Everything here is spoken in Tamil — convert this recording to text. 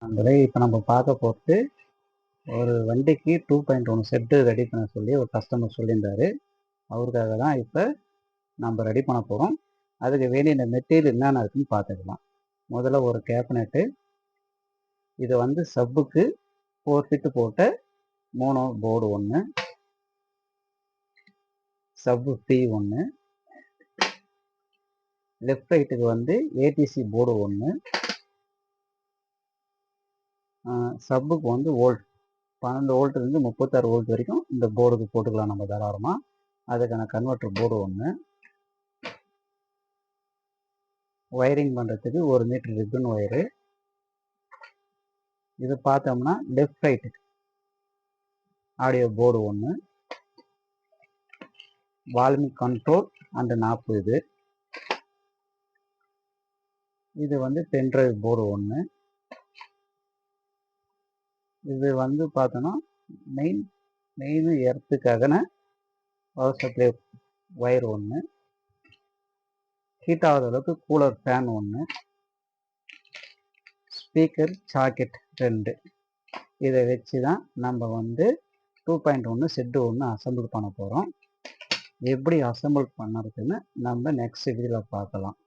நண்பர்களே, இப்போ நம்ம பார்க்க போகிறது ஒரு வண்டிக்கு 2.1 செட்டு ரெடி பண்ண சொல்லி ஒரு கஸ்டமர் சொல்லியிருந்தாரு. அவருக்காக தான் இப்போ நம்ம ரெடி பண்ண போகிறோம். அதுக்கு வேண்டிய மெட்டீரியல் என்னென்ன இருக்குன்னு பார்த்துக்கலாம். முதல்ல ஒரு கேபினெட்டு, இது வந்து சப்புக்கு 4 ஃபிட்டு போட்ட 3 போர்டு ஒன்று, சப்பு பி ஒன்று, லெஃப்ட் ரைட்டுக்கு வந்து ஏடிசி போர்டு ஒன்று, சப்புக்கு வந்து வோல்ட் 12 வோல்ட்லேருந்து 36 வோல்ட் வரைக்கும் இந்த போர்டுக்கு போட்டுக்கலாம் நம்ம தாராளமாக. அதுக்கான கன்வெர்ட்டர் போர்டு ஒன்று, ஒயரிங் பண்ணுறதுக்கு 1 மீட்டர் ரிப்பன் ஒயரு. இது பார்த்தோம்னா லெஃப்ட் ரைட்டுக்கு ஆடியோ போர்டு ஒன்று, வால்யூம் கண்ட்ரோல் அண்ட் நாப். இது வந்து பென்ட்ரைவ் போர்டு ஒன்று. இது வந்து பார்த்தோன்னா மெயின் எர்த்துக்காகன பவர் சப்ளை ஒயர் ஒன்று, ஹீட் ஆகாத அளவுக்கு கூலர் ஃபேன் ஒன்று, ஸ்பீக்கர் சாக்கெட் 2. இதை வச்சு தான் நம்ம வந்து 2.1 செட்டு ஒன்று அசம்பிள் பண்ண போகிறோம். எப்படி அசம்பிள் பண்ணுறதுன்னு நம்ம நெக்ஸ்ட் வீடியோவில் பார்க்கலாம்.